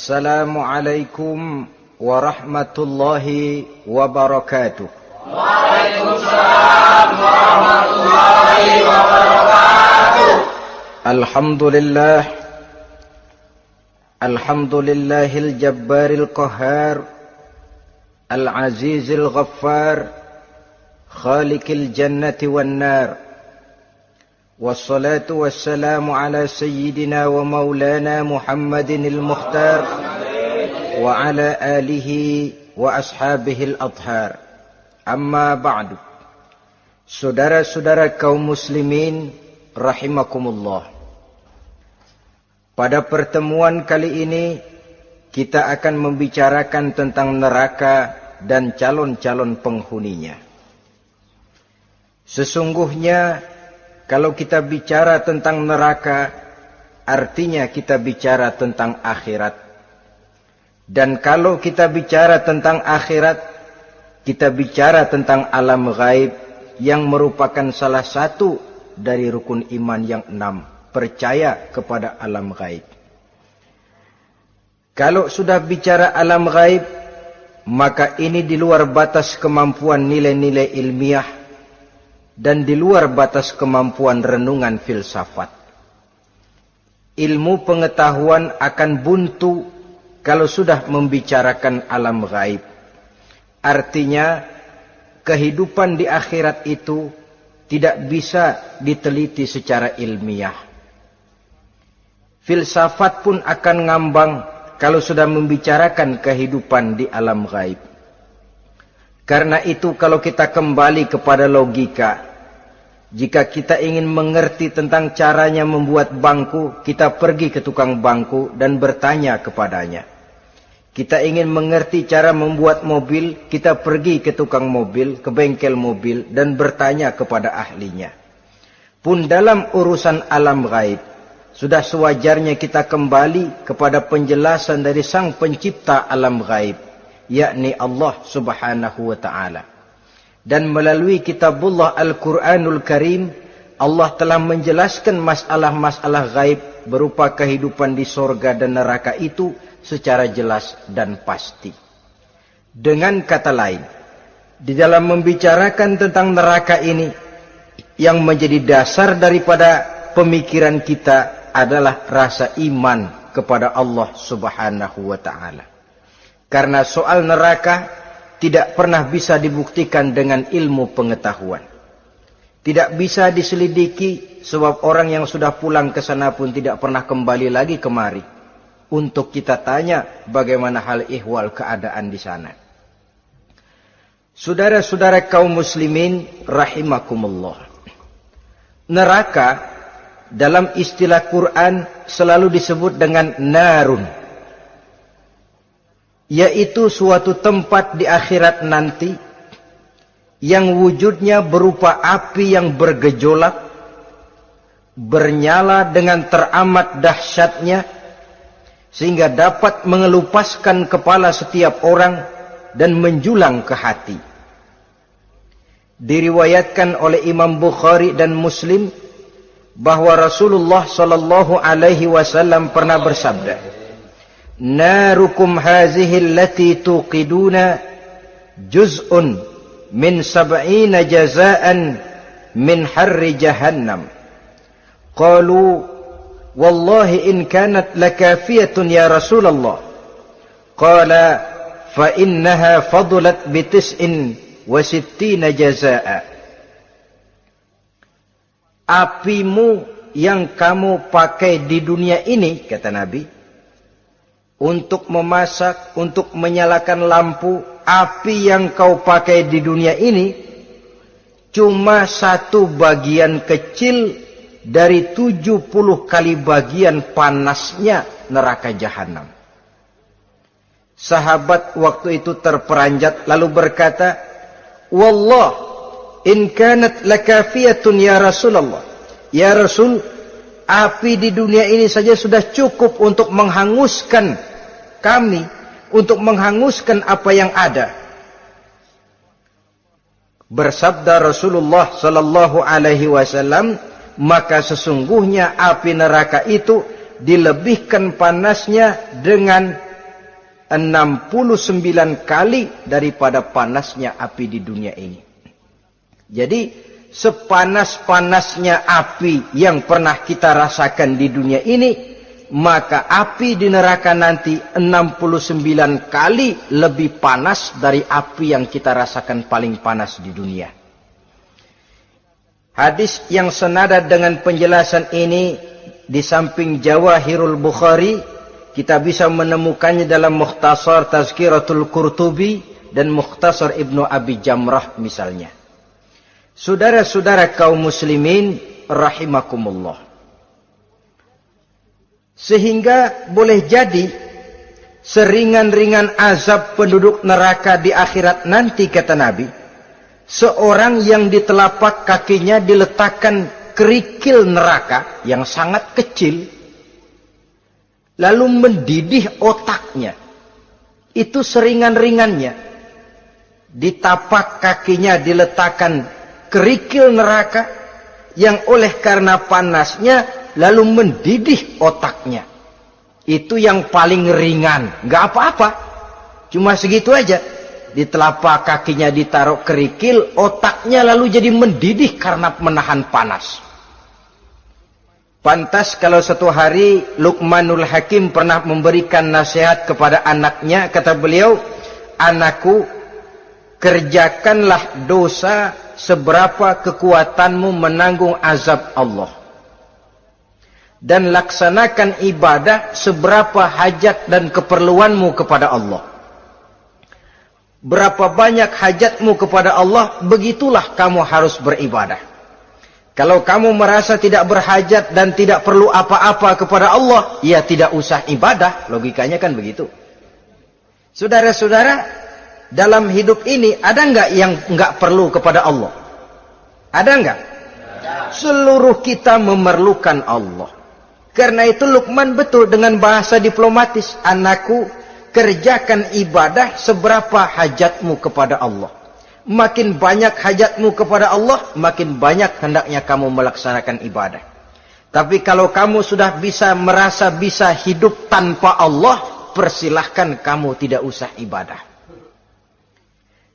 Assalamualaikum warahmatullahi wabarakatuh. Waalaikumsalam warahmatullahi wabarakatuh. Alhamdulillahil jabbaril qahhar, al-azizil ghaffar, khaliqil jannati wan nar. Wassalatu wassalamu ala sayyidina wa maulana Muhammadinil Mukhtar wa ala alihi wa ashabihil athhar. Amma ba'du. Saudara-saudara kaum muslimin rahimakumullah. Pada pertemuan kali ini kita akan membicarakan tentang neraka dan calon-calon penghuninya. Sesungguhnya kalau kita bicara tentang neraka, artinya kita bicara tentang akhirat. Dan kalau kita bicara tentang akhirat, kita bicara tentang alam gaib yang merupakan salah satu dari rukun iman yang 6, percaya kepada alam gaib. Kalau sudah bicara alam gaib, maka ini di luar batas kemampuan nilai-nilai ilmiah dan di luar batas kemampuan renungan filsafat. Ilmu pengetahuan akan buntu kalau sudah membicarakan alam gaib. Artinya, kehidupan di akhirat itu tidak bisa diteliti secara ilmiah. Filsafat pun akan ngambang kalau sudah membicarakan kehidupan di alam gaib. Karena itu kalau kita kembali kepada logika, jika kita ingin mengerti tentang caranya membuat bangku, kita pergi ke tukang bangku dan bertanya kepadanya. Kita ingin mengerti cara membuat mobil, kita pergi ke tukang mobil, ke bengkel mobil dan bertanya kepada ahlinya. Pun dalam urusan alam gaib, sudah sewajarnya kita kembali kepada penjelasan dari sang pencipta alam gaib, yakni Allah Subhanahu wa ta'ala. Dan melalui kitabullah Al-Quranul Karim, Allah telah menjelaskan masalah-masalah gaib berupa kehidupan di sorga dan neraka itu secara jelas dan pasti. Dengan kata lain, di dalam membicarakan tentang neraka ini, yang menjadi dasar daripada pemikiran kita adalah rasa iman kepada Allah Subhanahu wa ta'ala. Karena soal neraka tidak pernah bisa dibuktikan dengan ilmu pengetahuan. Tidak bisa diselidiki sebab orang yang sudah pulang ke sana pun tidak pernah kembali lagi kemari untuk kita tanya bagaimana hal ihwal keadaan di sana. Saudara-saudara kaum muslimin rahimakumullah. Neraka dalam istilah Quran selalu disebut dengan narun, yaitu suatu tempat di akhirat nanti yang wujudnya berupa api yang bergejolak, bernyala dengan teramat dahsyatnya, sehingga dapat mengelupaskan kepala setiap orang dan menjulang ke hati. Diriwayatkan oleh Imam Bukhari dan Muslim bahwa Rasulullah sallallahu alaihi wasallam pernah bersabda, Narukum hazihi allati tuqiduna juz'un min sab'ina jazaan min harri jahannam. Qalu wallahi in kanat lakafiyatun ya Rasulullah. Qala fa innaha fadlat bi 69 jazaa. Apimu yang kamu pakai di dunia ini, kata Nabi, untuk memasak, untuk menyalakan lampu, api yang kau pakai di dunia ini cuma satu bagian kecil dari 70 kali bagian panasnya neraka jahanam. Sahabat waktu itu terperanjat lalu berkata, Wallah, in kanat lakafiyatun ya Rasulullah. Ya Rasul, api di dunia ini saja sudah cukup untuk menghanguskan kami, untuk menghanguskan apa yang ada. Bersabda Rasulullah sallallahu alaihi wasallam, maka sesungguhnya api neraka itu dilebihkan panasnya dengan 69 kali daripada panasnya api di dunia ini. Jadi sepanas-panasnya api yang pernah kita rasakan di dunia ini, maka api di neraka nanti 69 kali lebih panas dari api yang kita rasakan paling panas di dunia. Hadis yang senada dengan penjelasan ini di samping Jawahirul Bukhari, kita bisa menemukannya dalam Mukhtasar Tazkiratul Qurtubi dan Mukhtasar Ibnu Abi Jamrah misalnya. Saudara-saudara kaum muslimin rahimakumullah. Sehingga boleh jadi seringan-ringan azab penduduk neraka di akhirat nanti, kata Nabi, seorang yang di telapak kakinya diletakkan kerikil neraka yang sangat kecil, lalu mendidih otaknya. Itu seringan-ringannya. Di tapak kakinya diletakkan kerikil neraka yang oleh karena panasnya lalu mendidih otaknya. Itu yang paling ringan. Gak apa-apa. Cuma segitu aja. Di telapak kakinya ditaruh kerikil, otaknya lalu jadi mendidih karena menahan panas. Pantas kalau satu hari Luqmanul Hakim pernah memberikan nasihat kepada anaknya, kata beliau, anakku, kerjakanlah dosa seberapa kekuatanmu menanggung azab Allah, dan laksanakan ibadah seberapa hajat dan keperluanmu kepada Allah. Berapa banyak hajatmu kepada Allah, begitulah kamu harus beribadah. Kalau kamu merasa tidak berhajat dan tidak perlu apa-apa kepada Allah, ya tidak usah ibadah. Logikanya kan begitu. Saudara-saudara, dalam hidup ini ada enggak yang enggak perlu kepada Allah? Ada enggak? Seluruh kita memerlukan Allah. Karena itu Luqman betul dengan bahasa diplomatis, anakku, kerjakan ibadah seberapa hajatmu kepada Allah. Makin banyak hajatmu kepada Allah, makin banyak hendaknya kamu melaksanakan ibadah. Tapi kalau kamu sudah merasa bisa hidup tanpa Allah, persilahkan kamu tidak usah ibadah.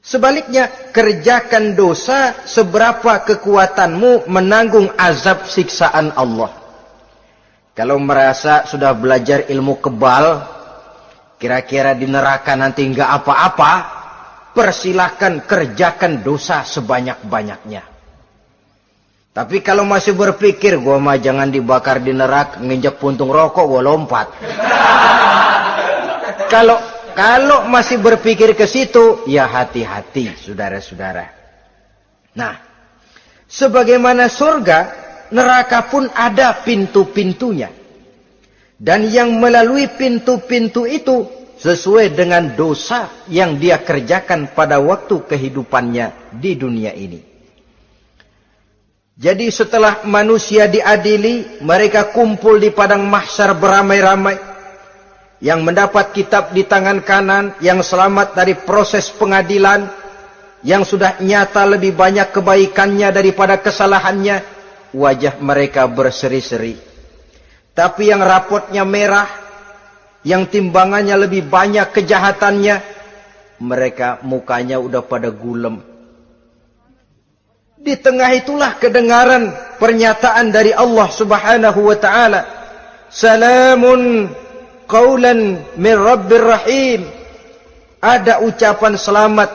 Sebaliknya, kerjakan dosa seberapa kekuatanmu menanggung azab siksaan Allah. Kalau merasa sudah belajar ilmu kebal, kira-kira di neraka nanti enggak apa-apa, persilahkan kerjakan dosa sebanyak-banyaknya. Tapi kalau masih berpikir, gua mah jangan dibakar di neraka, nginjak puntung rokok, gua lompat. Kalau masih berpikir ke situ, ya hati-hati, saudara-saudara. Nah, sebagaimana surga, neraka pun ada pintu-pintunya. Dan yang melalui pintu-pintu itu sesuai dengan dosa yang dia kerjakan pada waktu kehidupannya di dunia ini. Jadi setelah manusia diadili, mereka kumpul di padang mahsyar beramai-ramai. Yang mendapat kitab di tangan kanan, yang selamat dari proses pengadilan, yang sudah nyata lebih banyak kebaikannya daripada kesalahannya, wajah mereka berseri-seri. Tapi yang rapotnya merah, yang timbangannya lebih banyak kejahatannya, mereka mukanya udah pada gulem. Di tengah itulah kedengaran pernyataan dari Allah Subhanahu wa ta'ala, salamun qawlan min rabbir rahim. Ada ucapan selamat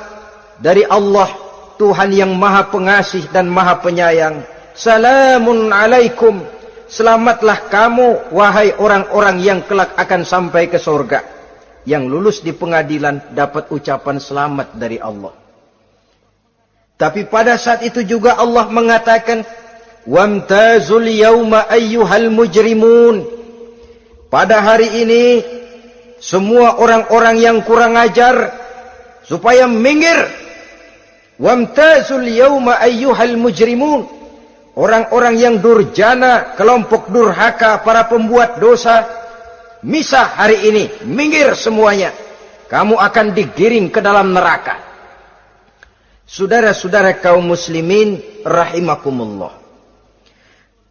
dari Allah, Tuhan yang maha pengasih dan maha penyayang. Salamun alaikum, selamatlah kamu wahai orang-orang yang kelak akan sampai ke surga. Yang lulus di pengadilan dapat ucapan selamat dari Allah. Tapi pada saat itu juga Allah mengatakan, wamtazul yawma ayyuhal mujrimun. Pada hari ini semua orang-orang yang kurang ajar supaya minggir. Wamtazul yawma ayyuhal mujrimun. Orang-orang yang durjana, kelompok durhaka, para pembuat dosa, misah hari ini, minggir semuanya. Kamu akan digiring ke dalam neraka. Saudara-saudara kaum muslimin rahimakumullah.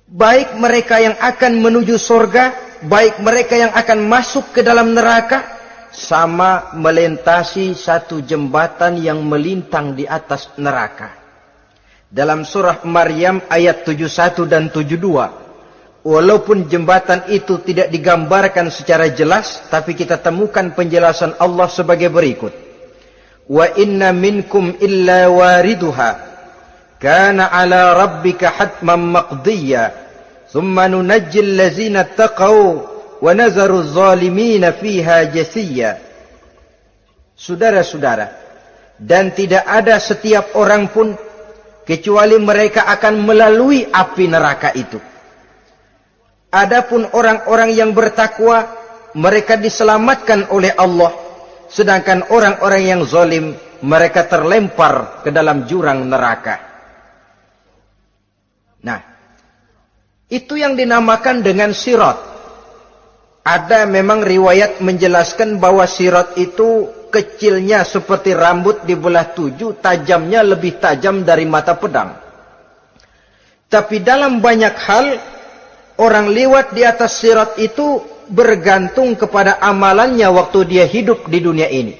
Baik mereka yang akan menuju surga, baik mereka yang akan masuk ke dalam neraka, sama melintasi satu jembatan yang melintang di atas neraka. Dalam surah Maryam ayat 71 dan 72, walaupun jembatan itu tidak digambarkan secara jelas, tapi kita temukan penjelasan Allah sebagai berikut. Wa inna minkum illa wariduha kana ala rabbika hatman maqdiyya thumma nunajjil ladzina taqaw wa nazaru zalimina fiha jasiyya. Saudara-saudara, dan tidak ada setiap orang pun kecuali mereka akan melalui api neraka itu. Adapun orang-orang yang bertakwa, mereka diselamatkan oleh Allah, sedangkan orang-orang yang zalim, mereka terlempar ke dalam jurang neraka. Nah, itu yang dinamakan dengan sirat. Ada memang riwayat menjelaskan bahwa sirat itu kecilnya seperti rambut dibelah 7, tajamnya lebih tajam dari mata pedang. Tapi dalam banyak hal, orang lewat di atas sirat itu bergantung kepada amalannya waktu dia hidup di dunia ini.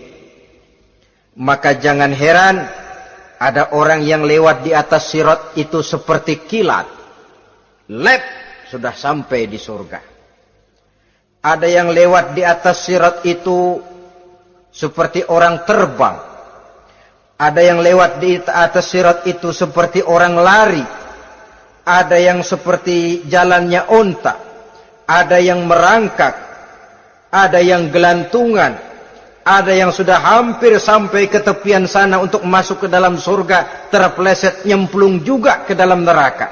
Maka jangan heran ada orang yang lewat di atas sirat itu seperti kilat. Lep, sudah sampai di surga. Ada yang lewat di atas sirat itu seperti orang terbang. Ada yang lewat di atas sirat itu seperti orang lari. Ada yang seperti jalannya onta. Ada yang merangkak. Ada yang gelantungan. Ada yang sudah hampir sampai ke tepian sana untuk masuk ke dalam surga, terpeleset nyemplung juga ke dalam neraka.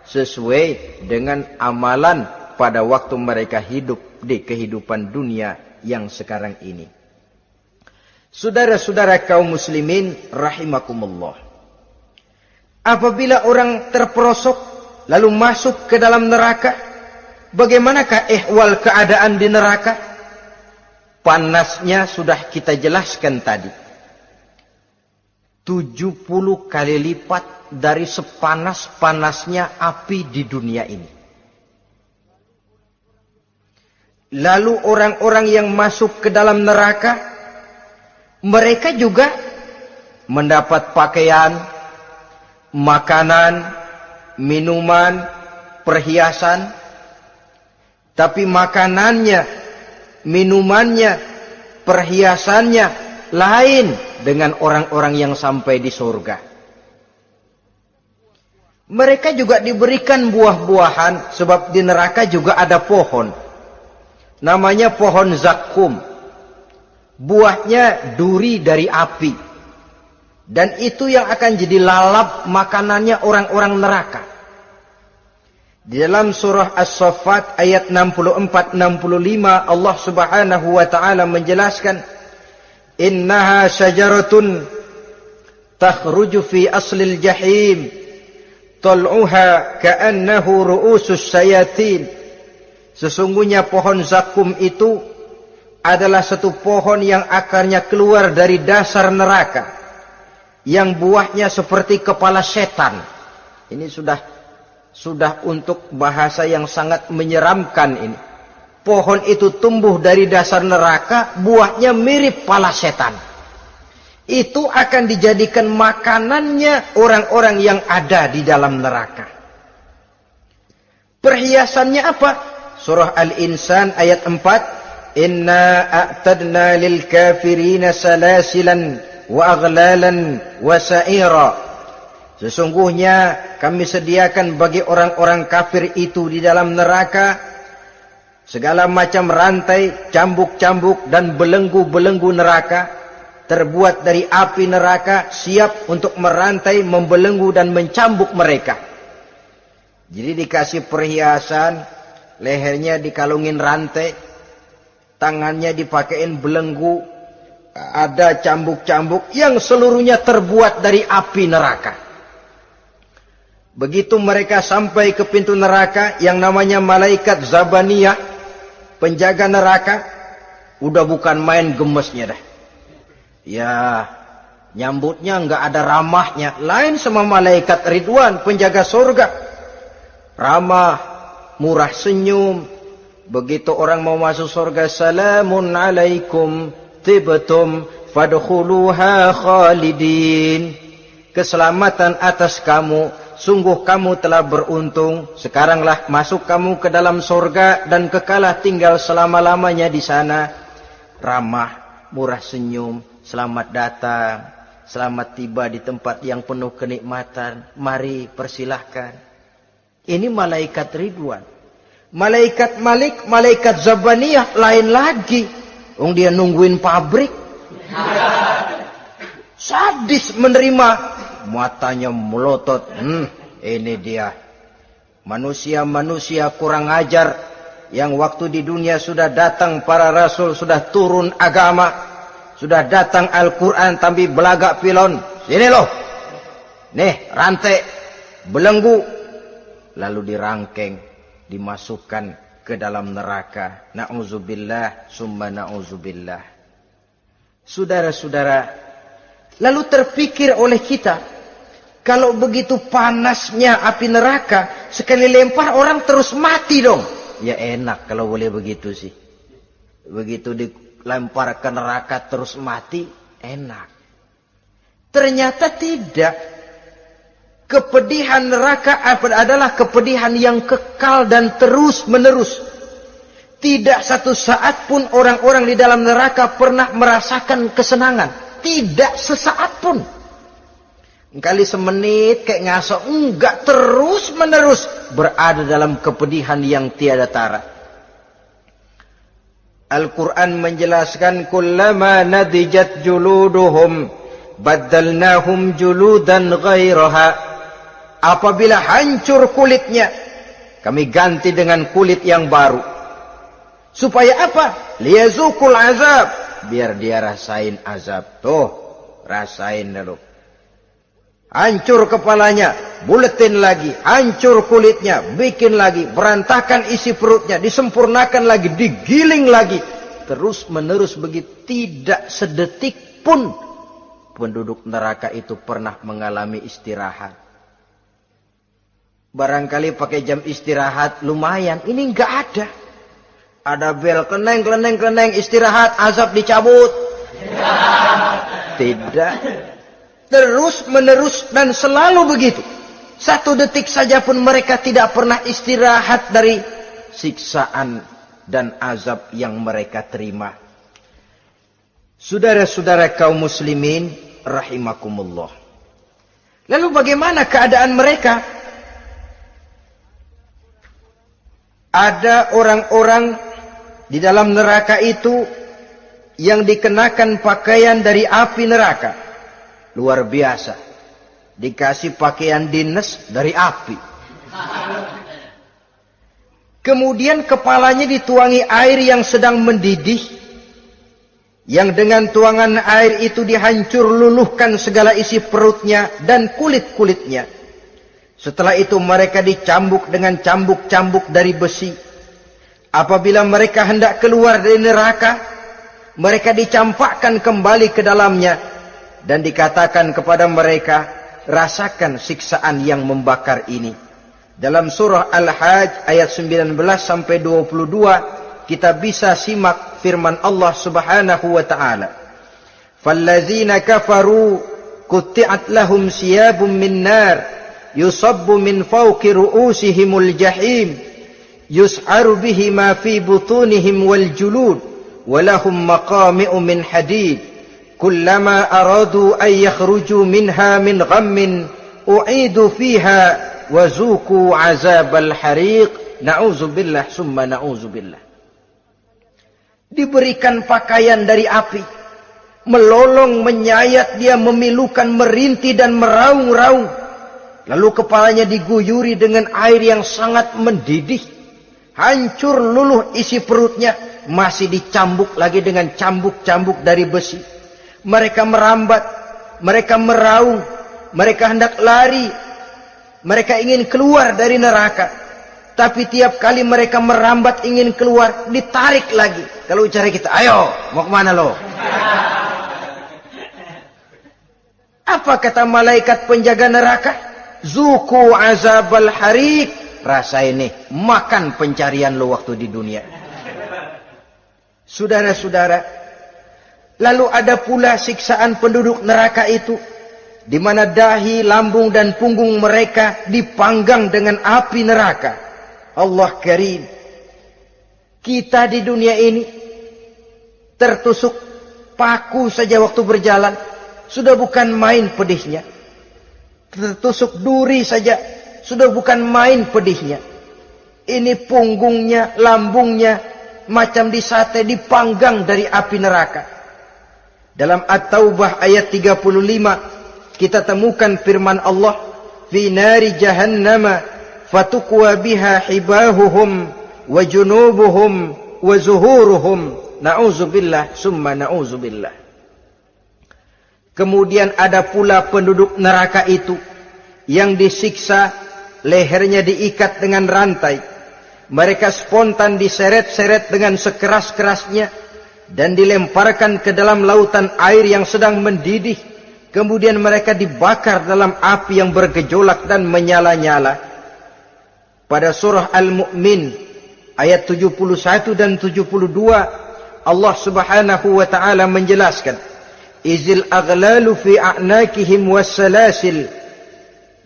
Sesuai dengan amalan pada waktu mereka hidup di kehidupan dunia yang sekarang ini. Saudara-saudara kaum muslimin rahimakumullah. Apabila orang terperosok lalu masuk ke dalam neraka, bagaimanakah ihwal keadaan di neraka? Panasnya sudah kita jelaskan tadi. 70 kali lipat dari sepanas-panasnya api di dunia ini. Lalu orang-orang yang masuk ke dalam neraka, mereka juga mendapat pakaian, makanan, minuman, perhiasan. Tapi makanannya, minumannya, perhiasannya lain dengan orang-orang yang sampai di surga. Mereka juga diberikan buah-buahan, sebab di neraka juga ada pohon. Namanya pohon zakum. Buahnya duri dari api. Dan itu yang akan jadi lalap makanannya orang-orang neraka. Di dalam surah As-Saffat ayat 64-65 Allah Subhanahu wa taala menjelaskan, innaha syajaratun takhruju fi aslil jahim tal'uha ka'annahu ru'usus sayatin. Sesungguhnya pohon zakum itu adalah satu pohon yang akarnya keluar dari dasar neraka, yang buahnya seperti kepala setan. Ini sudah untuk bahasa yang sangat menyeramkan ini. Pohon itu tumbuh dari dasar neraka, buahnya mirip kepala setan. Itu akan dijadikan makanannya orang-orang yang ada di dalam neraka. Perhiasannya apa? Surah Al-Insan ayat 4. Inna a'tadna lil kafirina salasilan wa aghlalan wa sa'ira. Sesungguhnya kami sediakan bagi orang-orang kafir itu di dalam neraka segala macam rantai, cambuk-cambuk dan belenggu-belenggu neraka, terbuat dari api neraka, siap untuk merantai, membelenggu dan mencambuk mereka. Jadi dikasih perhiasan, lehernya dikalungin rantai, tangannya dipakein belenggu, ada cambuk-cambuk yang seluruhnya terbuat dari api neraka. Begitu mereka sampai ke pintu neraka yang namanya malaikat Zabaniyah, penjaga neraka, udah bukan main gemesnya dah. Ya, nyambutnya nggak ada ramahnya. Lain sama malaikat Ridwan, penjaga surga. Ramah, murah senyum, Begitu orang mau masuk surga, salamun alaikum tibtum fadkhuluha khalidin. Keselamatan atas kamu, sungguh kamu telah beruntung. Sekaranglah masuk kamu ke dalam surga dan kekalah tinggal selama-lamanya di sana. Ramah, murah senyum, selamat datang, selamat tiba di tempat yang penuh kenikmatan. Mari persilahkan. Ini malaikat Ridwan. Malaikat Malik, malaikat Zabaniyah lain lagi. Dia nungguin pabrik. Sadis menerima. Matanya melotot. Ini dia. Manusia-manusia kurang ajar. Yang waktu di dunia sudah datang para rasul, sudah turun agama. Sudah datang Al-Quran tapi belagak pilon. Sini loh. Nih rantai. Belenggu. Lalu dirangkeng. Dimasukkan ke dalam neraka. Na'udzubillah summa na'udzubillah. Saudara-saudara, lalu terpikir oleh kita, kalau begitu panasnya api neraka, sekali lempar orang terus mati dong. Ya enak kalau boleh begitu sih. Begitu dilempar ke neraka terus mati, enak. Ternyata tidak. Kepedihan neraka adalah kepedihan yang kekal dan terus menerus. Tidak satu saat pun orang-orang di dalam neraka pernah merasakan kesenangan. Tidak sesaat pun. Kali semenit kayak ngasok. Enggak, terus menerus berada dalam kepedihan yang tiada tara. Al-Quran menjelaskan, kullama nadijat juluduhum baddalnahum juludan ghairaha. Apabila hancur kulitnya, kami ganti dengan kulit yang baru. Supaya apa? Liyazukul azab. Biar dia rasain azab. Tuh, rasain dulu. Hancur kepalanya, buletin lagi. Hancur kulitnya, bikin lagi. Berantakan isi perutnya, disempurnakan lagi, digiling lagi. Terus menerus begitu. Tidak sedetik pun penduduk neraka itu pernah mengalami istirahat. Barangkali pakai jam istirahat lumayan. Ini enggak ada. Ada bel, kleneng, istirahat, azab dicabut. Tidak. Terus menerus dan selalu begitu. Satu detik saja pun mereka tidak pernah istirahat dari siksaan dan azab yang mereka terima. Saudara-saudara kaum muslimin rahimakumullah. Lalu bagaimana keadaan mereka? Ada orang-orang di dalam neraka itu yang dikenakan pakaian dari api neraka. Luar biasa. Dikasih pakaian dinas dari api. Kemudian kepalanya dituangi air yang sedang mendidih. Yang dengan tuangan air itu dihancur luluhkan segala isi perutnya dan kulit-kulitnya. Setelah itu mereka dicambuk dengan cambuk-cambuk dari besi. Apabila mereka hendak keluar dari neraka, mereka dicampakkan kembali ke dalamnya. Dan dikatakan kepada mereka, rasakan siksaan yang membakar ini. Dalam surah Al-Hajj ayat 19 sampai 22, kita bisa simak firman Allah Subhanahu wa taala. Fallazina kafaru qutti'at lahum siyabun min nar yusabbu min fawqi ru'usihimul jahim yus'aru bihi ma fi butunihim wal julud walahum maqami'u min hadid kullama aradu an yakhruju minha min ghammin u'idu fiha wa zuqu 'azabal hariq. Na'udzubillah summa na'udzubillah. Diberikan pakaian dari api, melolong, menyayat dia, memilukan, merintih dan meraung-raung. Lalu kepalanya diguyuri dengan air yang sangat mendidih. Hancur luluh isi perutnya. Masih dicambuk lagi dengan cambuk-cambuk dari besi. Mereka merambat. Mereka meraung. Mereka hendak lari. Mereka ingin keluar dari neraka. Tapi tiap kali mereka merambat ingin keluar, ditarik lagi. Kalau ucara kita, ayo, mau kemana lo? Apa kata malaikat penjaga neraka? Zuku azabal harik. Rasa ini, makan pencarian lo waktu di dunia. Saudara-saudara, lalu ada pula siksaan penduduk neraka itu, di mana dahi, lambung dan punggung mereka dipanggang dengan api neraka. Allah Karim. Kita di dunia ini tertusuk paku saja waktu berjalan, sudah bukan main pedihnya. Tertusuk duri saja, sudah bukan main pedihnya. Ini punggungnya, lambungnya, macam disate, dipanggang dari api neraka. Dalam At-Taubah ayat 35, kita temukan firman Allah, fi nari jahannama fatukwa biha hibahuhum wa junubuhum wa zuhuruhum. Na'udzubillah summa na'udzubillah. Kemudian ada pula penduduk neraka itu yang disiksa, lehernya diikat dengan rantai. Mereka spontan diseret-seret dengan sekeras-kerasnya dan dilemparkan ke dalam lautan air yang sedang mendidih. Kemudian mereka dibakar dalam api yang bergejolak dan menyala-nyala. Pada surah Al-Mu'min ayat 71 dan 72, Allah Subhanahu wa taala menjelaskan, izil aghlalu fi a'nakihim wassalasil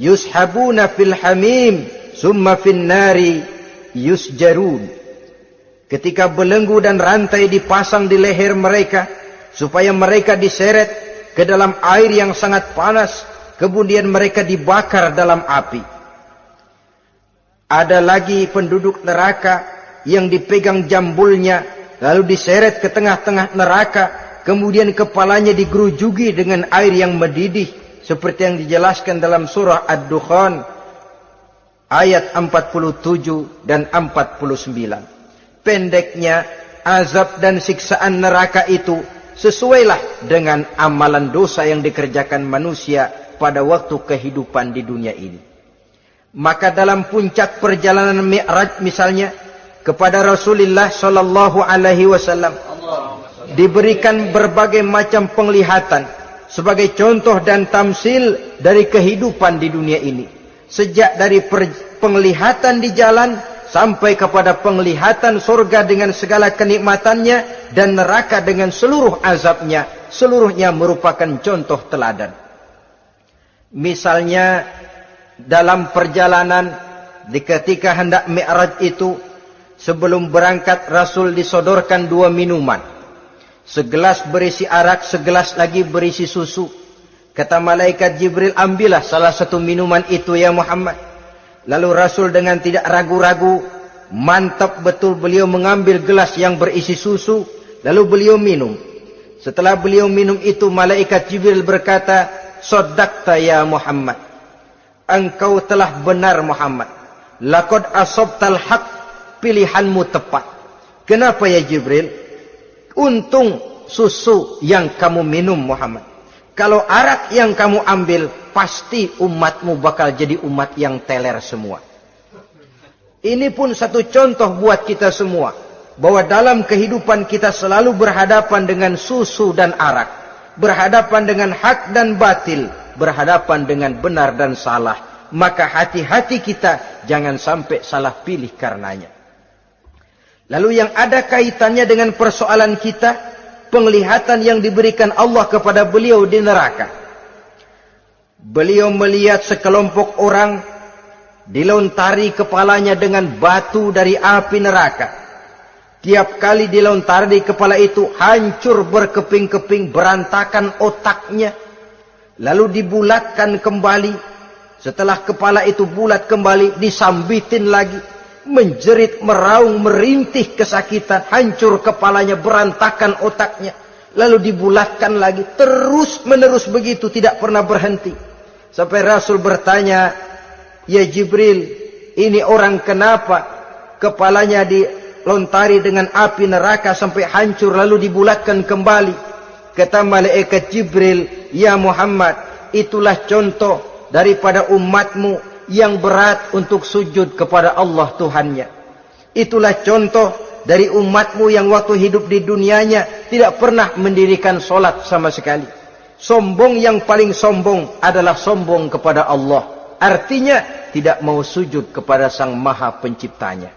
yushabuna fil hamim summa fin nari yusjarun. Ketika belenggu dan rantai dipasang di leher mereka supaya mereka diseret ke dalam air yang sangat panas, kemudian mereka dibakar dalam api. Ada lagi penduduk neraka yang dipegang jambulnya lalu diseret ke tengah-tengah neraka, kemudian kepalanya digerujugi dengan air yang mendidih seperti yang dijelaskan dalam surah Ad-Dukhan ayat 47 dan 49. Pendeknya, azab dan siksaan neraka itu sesuailah dengan amalan dosa yang dikerjakan manusia pada waktu kehidupan di dunia ini. Maka dalam puncak perjalanan Mi'raj misalnya, kepada Rasulullah sallallahu alaihi wasallam diberikan berbagai macam penglihatan sebagai contoh dan tamsil dari kehidupan di dunia ini. Sejak dari penglihatan di jalan sampai kepada penglihatan surga dengan segala kenikmatannya dan neraka dengan seluruh azabnya, seluruhnya merupakan contoh teladan. Misalnya dalam perjalanan ketika hendak Mi'raj itu, sebelum berangkat Rasul disodorkan 2 minuman. Segelas berisi arak, segelas lagi berisi susu. Kata malaikat Jibril, ambillah salah satu minuman itu ya Muhammad. Lalu Rasul dengan tidak ragu-ragu, mantap betul beliau mengambil gelas yang berisi susu, lalu beliau minum. Setelah beliau minum itu, malaikat Jibril berkata, "Shaddaqta ya Muhammad." Engkau telah benar Muhammad. Laqad asabtal haq, pilihanmu tepat. Kenapa ya Jibril? Untung susu yang kamu minum Muhammad. Kalau arak yang kamu ambil, pasti umatmu bakal jadi umat yang teler semua. Ini pun satu contoh buat kita semua, bahwa dalam kehidupan kita selalu berhadapan dengan susu dan arak, berhadapan dengan hak dan batil, berhadapan dengan benar dan salah. Maka hati-hati kita jangan sampai salah pilih karenanya. Lalu yang ada kaitannya dengan persoalan kita, penglihatan yang diberikan Allah kepada beliau di neraka. Beliau melihat sekelompok orang dilontari kepalanya dengan batu dari api neraka. Tiap kali dilontari kepala itu hancur berkeping-keping, berantakan otaknya. Lalu dibulatkan kembali. Setelah kepala itu bulat kembali, disambitin lagi. Menjerit, meraung, merintih kesakitan. Hancur kepalanya, berantakan otaknya. Lalu dibulatkan lagi. Terus menerus begitu, tidak pernah berhenti. Sampai Rasul bertanya, "Ya Jibril, ini orang kenapa kepalanya dilontari dengan api neraka sampai hancur lalu dibulatkan kembali?" Kata malaikat Jibril, "Ya Muhammad, itulah contoh daripada umatmu yang berat untuk sujud kepada Allah Tuhannya. Itulah contoh dari umatmu yang waktu hidup di dunianya tidak pernah mendirikan solat sama sekali. Sombong yang paling sombong adalah sombong kepada Allah. Artinya tidak mau sujud kepada Sang Maha Penciptanya."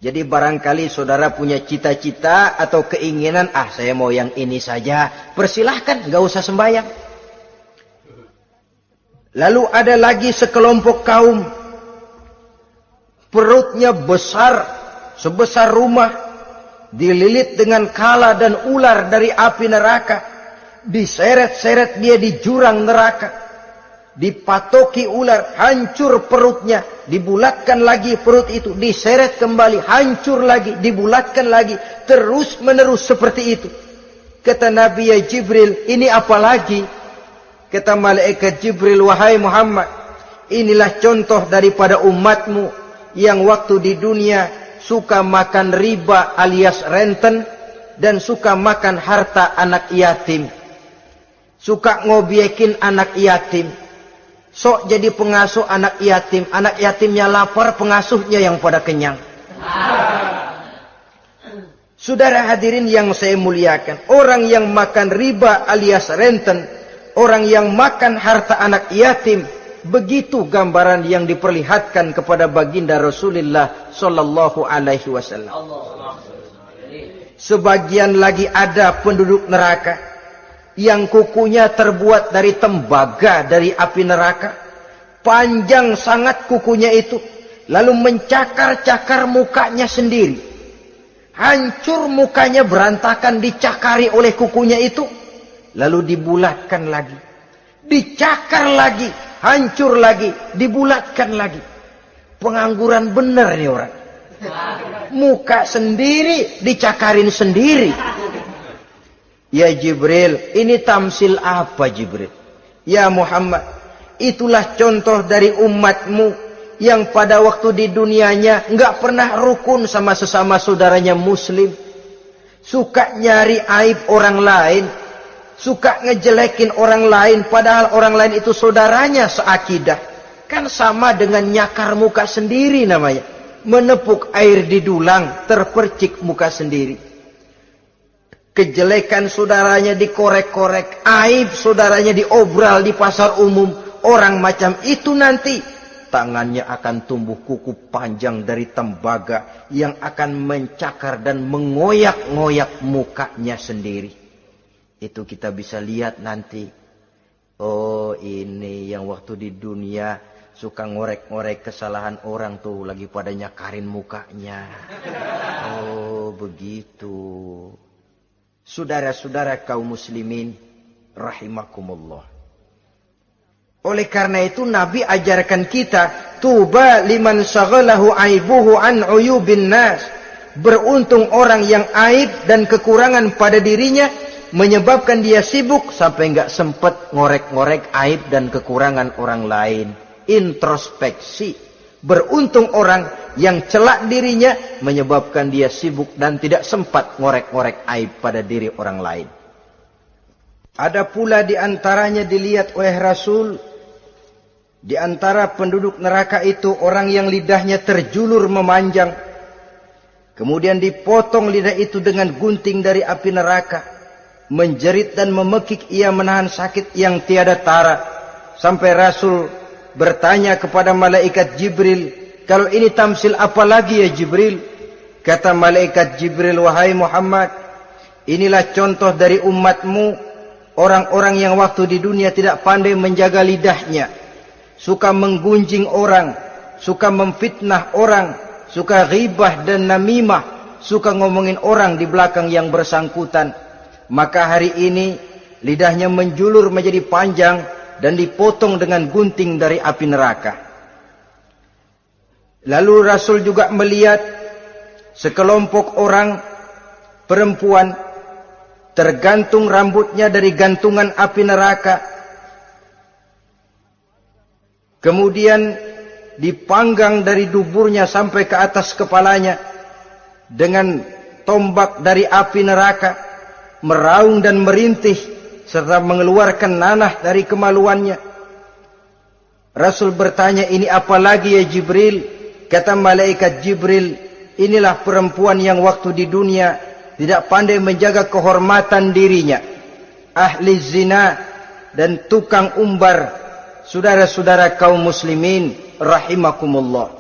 Jadi barangkali saudara punya cita-cita atau keinginan, saya mau yang ini saja. Persilahkan, nggak usah sembahyang. Lalu ada lagi sekelompok kaum, perutnya besar, sebesar rumah, dililit dengan kala dan ular dari api neraka, diseret-seret dia di jurang neraka, dipatoki ular, hancur perutnya, dibulatkan lagi perut itu, diseret kembali, hancur lagi, dibulatkan lagi, terus menerus seperti itu. Kata Nabi, ya Jibril, ini apa lagi? Kata malaikat Jibril, wahai Muhammad, inilah contoh daripada umatmu yang waktu di dunia suka makan riba alias renten dan suka makan harta anak yatim, suka ngobyekin anak yatim, sok jadi pengasuh anak yatimnya lapar, pengasuhnya yang pada kenyang. Saudara hadirin yang saya muliakan, orang yang makan riba alias renten, orang yang makan harta anak yatim, begitu gambaran yang diperlihatkan kepada baginda Rasulullah sallallahu alaihi wasallam. Sebagian lagi ada penduduk neraka yang kukunya terbuat dari tembaga dari api neraka, panjang sangat kukunya itu, lalu mencakar-cakar mukanya sendiri, hancur mukanya berantakan dicakari oleh kukunya itu, lalu dibulatkan lagi, dicakar lagi, hancur lagi, dibulatkan lagi. Pengangguran bener nih orang, muka sendiri dicakarin sendiri. Ya Jibril, ini tamsil apa Jibril? Ya Muhammad, itulah contoh dari umatmu yang pada waktu di dunianya enggak pernah rukun sama sesama saudaranya muslim, suka nyari aib orang lain, suka ngejelekin orang lain, padahal orang lain itu saudaranya seakidah. Kan sama dengan nyakar muka sendiri namanya, menepuk air di dulang, terpercik muka sendiri. Kejelekan saudaranya dikorek-korek, aib saudaranya diobral di pasar umum. Orang macam itu nanti tangannya akan tumbuh kuku panjang dari tembaga yang akan mencakar dan mengoyak-ngoyak mukanya sendiri. Itu kita bisa lihat nanti. Oh, ini yang waktu di dunia suka ngorek-ngorek kesalahan orang tuh lagi pada nyakarin mukanya. Oh, begitu. Saudara-saudara kaum muslimin rahimakumullah. Oleh karena itu Nabi ajarkan kita, tuba liman syaghalahu aibuhu an uyubin nas. Beruntung orang yang aib dan kekurangan pada dirinya menyebabkan dia sibuk sampai enggak sempat ngorek-ngorek aib dan kekurangan orang lain. Introspeksi. Beruntung orang yang celak dirinya menyebabkan dia sibuk dan tidak sempat ngorek-ngorek aib pada diri orang lain. Ada pula di antaranya dilihat oleh Rasul, di antara penduduk neraka itu orang yang lidahnya terjulur memanjang, kemudian dipotong lidah itu dengan gunting dari api neraka, menjerit dan memekik ia menahan sakit yang tiada tara, sampai Rasul bertanya kepada malaikat Jibril, kalau ini tamsil apa lagi ya Jibril? Kata malaikat Jibril, wahai Muhammad, inilah contoh dari umatmu, orang-orang yang waktu di dunia tidak pandai menjaga lidahnya, suka menggunjing orang, suka memfitnah orang, suka ghibah dan namimah, suka ngomongin orang di belakang yang bersangkutan. Maka hari ini lidahnya menjulur menjadi panjang dan dipotong dengan gunting dari api neraka. Lalu Rasul juga melihat sekelompok orang perempuan tergantung rambutnya dari gantungan api neraka, kemudian dipanggang dari duburnya sampai ke atas kepalanya dengan tombak dari api neraka, meraung dan merintih serta mengeluarkan nanah dari kemaluannya. Rasul bertanya, ini apa lagi ya Jibril? Kata malaikat Jibril, inilah perempuan yang waktu di dunia tidak pandai menjaga kehormatan dirinya, ahli zina dan tukang umbar. Saudara-saudara kaum muslimin rahimakumullah,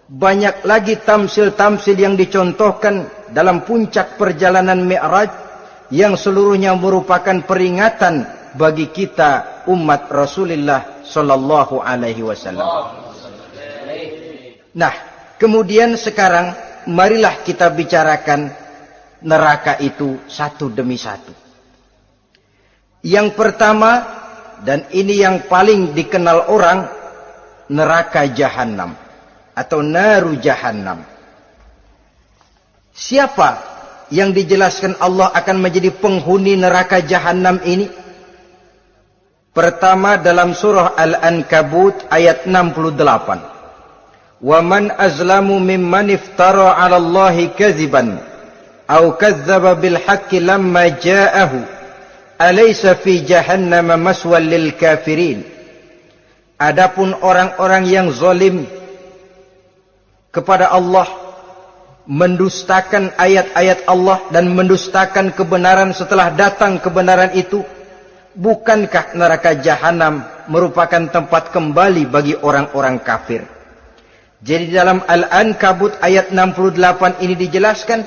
Banyak lagi tamsil-tamsil yang dicontohkan dalam puncak perjalanan Mi'raj yang seluruhnya merupakan peringatan bagi kita umat Rasulullah sallallahu alaihi wasallam. Nah, kemudian sekarang marilah kita bicarakan neraka itu satu demi satu. Yang pertama, dan ini yang paling dikenal orang, neraka Jahannam atau naru Jahannam. Siapa yang dijelaskan Allah akan menjadi penghuni neraka Jahannam ini? Pertama dalam surah Al-Ankabut ayat 68. Wa man azlamu mimman iftara 'ala Allahi kadziban aw kadzdzaba bil haqqi lamma ja'ahu alaysa fi jahannam maswal lil kafirin. Adapun orang-orang yang zalim kepada Allah, mendustakan ayat-ayat Allah dan mendustakan kebenaran setelah datang kebenaran itu, bukankah neraka Jahannam merupakan tempat kembali bagi orang-orang kafir? Jadi dalam Al-Ankabut ayat 68 ini dijelaskan,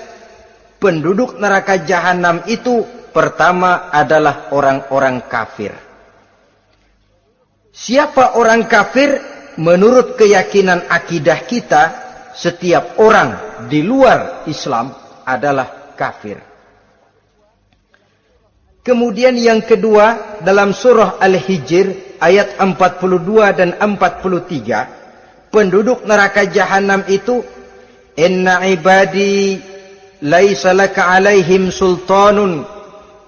penduduk neraka Jahannam itu pertama adalah orang-orang kafir. Siapa orang kafir? Menurut keyakinan akidah kita, setiap orang di luar Islam adalah kafir. Kemudian yang kedua dalam surah Al-Hijr ayat 42 dan 43, penduduk neraka Jahannam itu, inna ibadi laisa laka alaihim sultanun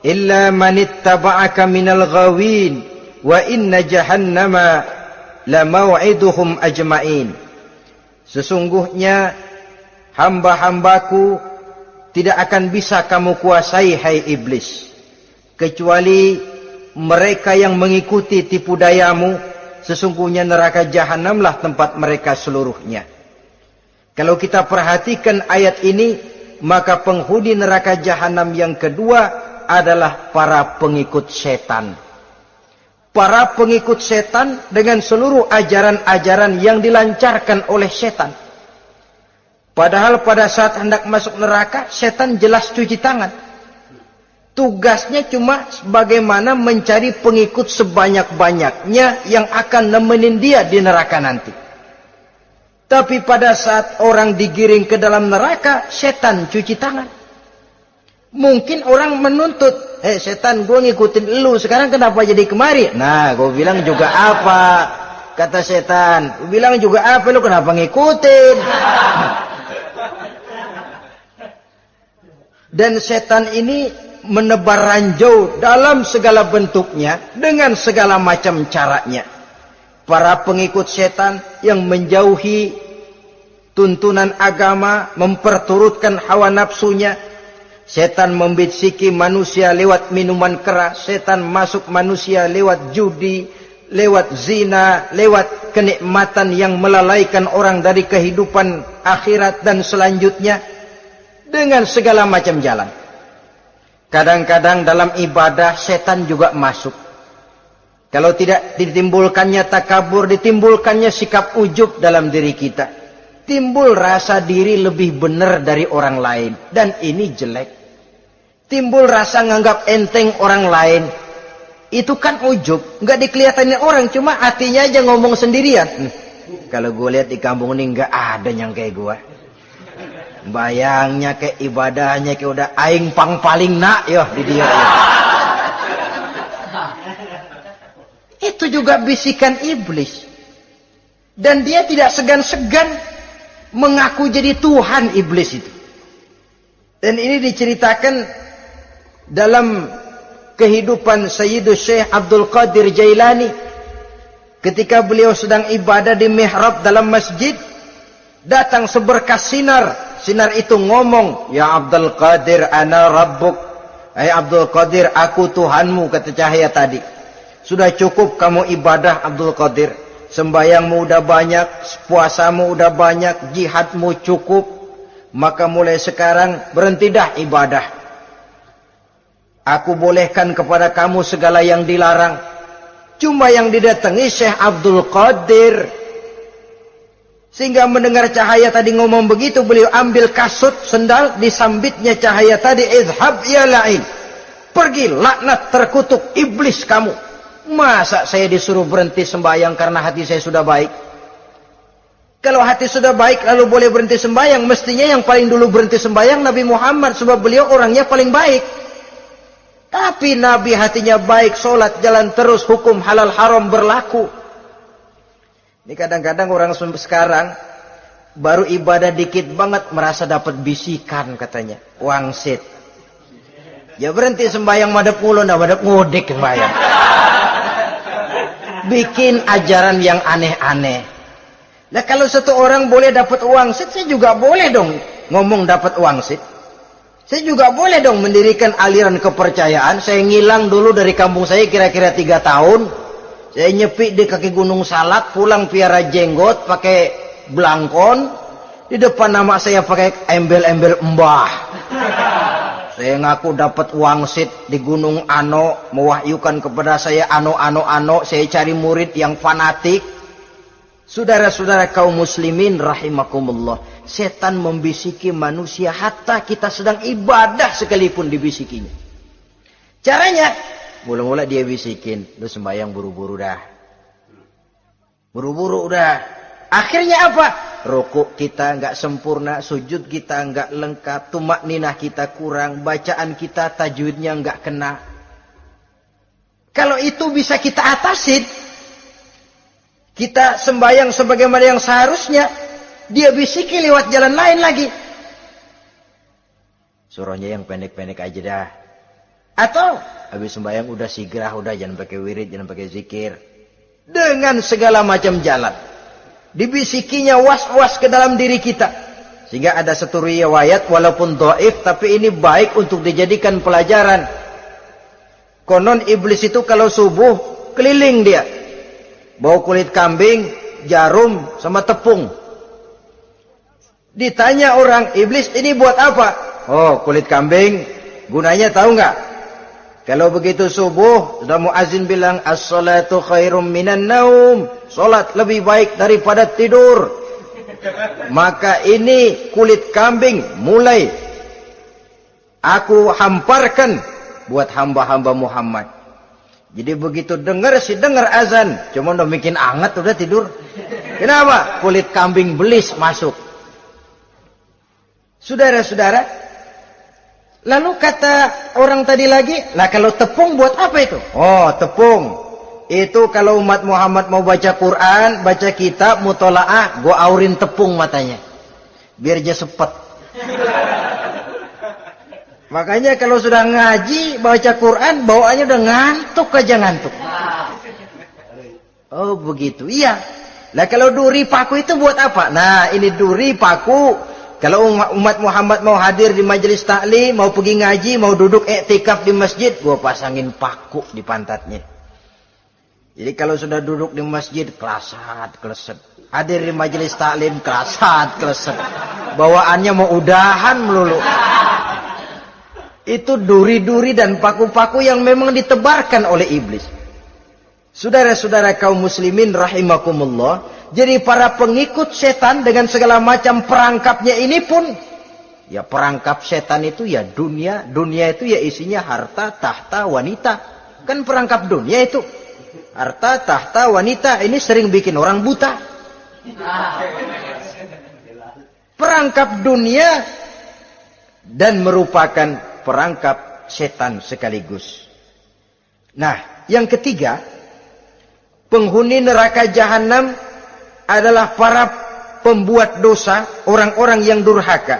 illa man ittaba'aka minal ghawin wa inna jahannama la maw'iduhum ajma'in. Sesungguhnya hamba-hambaku tidak akan bisa kamu kuasai, hai iblis, kecuali mereka yang mengikuti tipu dayamu. Sesungguhnya neraka Jahannamlah tempat mereka seluruhnya. Kalau kita perhatikan ayat ini, maka penghuni neraka Jahannam yang kedua adalah para pengikut setan. Para pengikut setan dengan seluruh ajaran-ajaran yang dilancarkan oleh setan. Padahal pada saat hendak masuk neraka, setan jelas cuci tangan. Tugasnya cuma bagaimana mencari pengikut sebanyak-banyaknya yang akan nemenin dia di neraka nanti. Tapi pada saat orang digiring ke dalam neraka, setan cuci tangan. Mungkin orang menuntut, setan, gue ngikutin lu, sekarang kenapa jadi kemari? Nah, gue bilang juga apa? Kata setan, gue bilang juga apa, lu kenapa ngikutin? Dan setan ini menebar ranjau dalam segala bentuknya, dengan segala macam caranya. Para pengikut setan yang menjauhi tuntunan agama, memperturutkan hawa nafsunya. Setan membisiki manusia lewat minuman keras, setan masuk manusia lewat judi, lewat zina, lewat kenikmatan yang melalaikan orang dari kehidupan akhirat dan selanjutnya, dengan segala macam jalan. Kadang-kadang dalam ibadah setan juga masuk. Kalau tidak ditimbulkannya takabur, ditimbulkannya sikap ujub dalam diri kita. Timbul rasa diri lebih benar dari orang lain, dan ini jelek. Timbul rasa nganggap enteng orang lain. Itu kan ujub, nggak dikelihatannya orang, cuma hatinya aja ngomong sendirian. Kalau gue lihat di kampung ini nggak ada yang kayak gue. Bayangnya kayak ibadahnya kayak udah aing pang paling nak yo di dia. Itu juga bisikan iblis. Dan dia tidak segan-segan mengaku jadi Tuhan iblis itu. Dan ini diceritakan dalam kehidupan Sayyidus Syekh Abdul Qadir Jailani. Ketika beliau sedang ibadah di mihrab dalam masjid, datang seberkas sinar. Sinar itu ngomong, ya Abdul Qadir ana rabbuk. Hai Abdul Qadir, aku Tuhanmu, kata cahaya tadi. Sudah cukup kamu ibadah Abdul Qadir. Sembayangmu udah banyak, puasamu udah banyak, jihadmu cukup. Maka mulai sekarang berhenti dah ibadah. Aku bolehkan kepada kamu segala yang dilarang. Cuma yang didatangi Syekh Abdul Qadir. Sehingga mendengar cahaya tadi ngomong begitu, beliau ambil kasut sendal, disambitnya cahaya tadi, izhab ya la'in. Pergi, laknat, terkutuk, iblis kamu. Masa saya disuruh berhenti sembahyang karena hati saya sudah baik? Kalau hati sudah baik lalu boleh berhenti sembahyang, mestinya yang paling dulu berhenti sembahyang Nabi Muhammad, sebab beliau orangnya paling baik. Tapi Nabi hatinya baik, sholat jalan terus, hukum halal haram berlaku. Ini kadang-kadang orang sekarang baru ibadah dikit banget merasa dapat bisikan katanya, wangsit. Ya berhenti sembahyang madep mulu, nah madep ngudek sembahyang. Bikin ajaran yang aneh-aneh. Nah kalau satu orang boleh dapat wangsit, saya juga boleh dong ngomong dapat wangsit. Saya juga boleh dong mendirikan aliran kepercayaan. Saya ngilang dulu dari kampung saya kira-kira 3 tahun. Saya nyepi di kaki Gunung Salak, pulang piara jenggot, pakai belangkon. Di depan nama saya pakai embel-embel mbah. Saya ngaku dapat wangsit di Gunung Ano, mewahyukan kepada saya ano. Saya cari murid yang fanatik. Saudara-saudara kaum muslimin rahimakumullah, setan membisiki manusia hatta kita sedang ibadah sekalipun dibisikinya. Caranya, mula-mula dia bisikin, lu sembahyang buru-buru dah. Buru-buru udah. Akhirnya apa? Rukuk kita enggak sempurna, sujud kita enggak lengkap, tumakninah kita kurang, bacaan kita tajwidnya enggak kena. Kalau itu bisa kita atasin, kita sembahyang sebagaimana yang seharusnya, dia bisiki lewat jalan lain lagi. Suruhnya yang pendek-pendek aja dah. Atau habis sembahyang udah sigrah, udah jangan pakai wirid, jangan pakai zikir. Dengan segala macam jalan. Dibisikinya was-was ke dalam diri kita. Sehingga ada satu riwayat walaupun dhaif tapi ini baik untuk dijadikan pelajaran. Konon iblis itu kalau subuh keliling dia. Bawa kulit kambing, jarum, sama tepung. Ditanya orang, iblis ini buat apa? Oh, kulit kambing. Gunanya tahu nggak? Kalau begitu subuh, sudah muazin bilang, as-salatu khairum minan naum. Salat lebih baik daripada tidur. Maka ini kulit kambing mulai aku hamparkan buat hamba-hamba Muhammad. Jadi begitu dengar azan, cuma udah bikin anget udah tidur. Kenapa? Kulit kambing belis masuk. Saudara-saudara, lalu kata orang tadi lagi, lah kalau tepung buat apa itu? Oh, tepung. Itu kalau umat Muhammad mau baca Quran, baca kitab, mutolaah, gua aurin tepung matanya. Biar dia sepet. Makanya kalau sudah ngaji, baca Quran, bawaannya udah ngantuk aja ngantuk. Oh begitu, iya. Lah kalau duri paku itu buat apa? Nah ini duri paku. Kalau umat Muhammad mau hadir di majelis taklim, mau pergi ngaji, mau duduk iktikaf di masjid, gua pasangin paku di pantatnya. Jadi kalau sudah duduk di masjid, kelasat, kleset. Hadir di majelis taklim, kelasat, kleset. Bawaannya mau udahan melulu. Itu duri-duri dan paku-paku yang memang ditebarkan oleh iblis. Saudara-saudara kaum muslimin rahimakumullah, jadi para pengikut setan dengan segala macam perangkapnya ini pun, ya perangkap setan itu ya dunia. Dunia itu ya isinya harta, tahta, wanita. Kan perangkap dunia itu. Harta, tahta, wanita, ini sering bikin orang buta. Perangkap dunia dan merupakan perangkap setan sekaligus. Nah, yang ketiga, penghuni neraka jahanam adalah para pembuat dosa, orang-orang yang durhaka.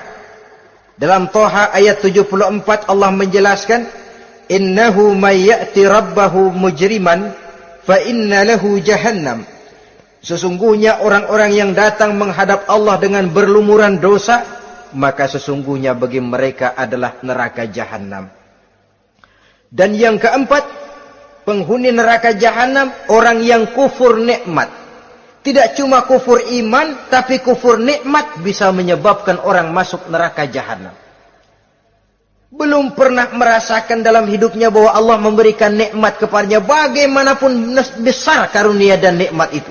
Dalam Toha ayat 74 Allah menjelaskan, innahu may ya'ti rabbahu mujriman fa inna lahu jahannam. Sesungguhnya orang-orang yang datang menghadap Allah dengan berlumuran dosa, maka sesungguhnya bagi mereka adalah neraka jahanam. Dan yang keempat, penghuni neraka jahanam orang yang kufur nikmat. Tidak cuma kufur iman, tapi kufur nikmat bisa menyebabkan orang masuk neraka jahanam. Belum pernah merasakan dalam hidupnya bahwa Allah memberikan nikmat kepadanya, bagaimanapun besar karunia dan nikmat itu.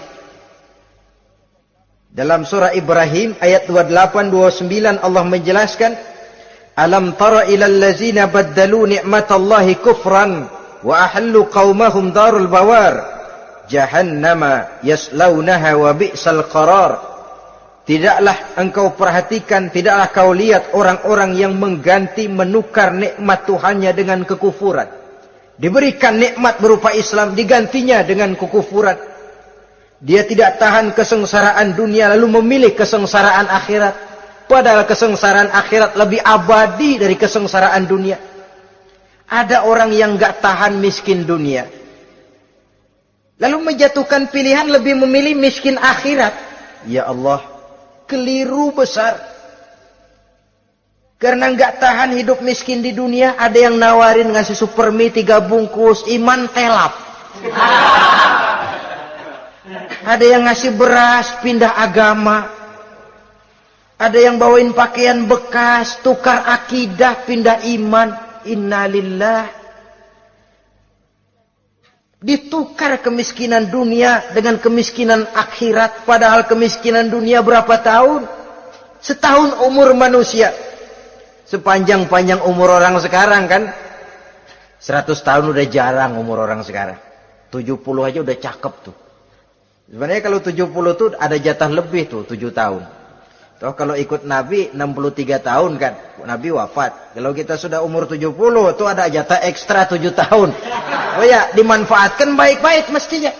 Dalam surah Ibrahim ayat 28-29 Allah menjelaskan, Alam tara ilal ladzina baddalu ni'matallahi kufran wa ahallu qaumahum darul bawar jahannama yaslaunaha wa bi'sal qarar. Tidaklah engkau perhatikan, tidaklah kau lihat orang-orang yang mengganti, menukar nikmat Tuhannya dengan kekufuran. Diberikan nikmat berupa Islam, digantinya dengan kekufuran. Dia tidak tahan kesengsaraan dunia lalu memilih kesengsaraan akhirat. Padahal kesengsaraan akhirat lebih abadi dari kesengsaraan dunia. Ada orang yang gak tahan miskin dunia, lalu menjatuhkan pilihan lebih memilih miskin akhirat. Ya Allah, keliru besar. Karena gak tahan hidup miskin di dunia, ada yang nawarin ngasih supermi 3 bungkus, iman telap. Ada yang ngasih beras, pindah agama. Ada yang bawain pakaian bekas, tukar akidah, pindah iman. Innalillah. Ditukar kemiskinan dunia dengan kemiskinan akhirat. Padahal kemiskinan dunia berapa tahun? Setahun umur manusia. Sepanjang-panjang umur orang sekarang kan. 100 tahun udah jarang umur orang sekarang. 70 aja udah cakep tuh. Sebenarnya kalau 70 tuh ada jatah lebih tuh, 7 tahun. Toh kalau ikut Nabi 63 tahun kan, Nabi wafat. Kalau kita sudah umur 70, tuh ada jatah ekstra 7 tahun. Oh ya, dimanfaatkan baik-baik mestinya.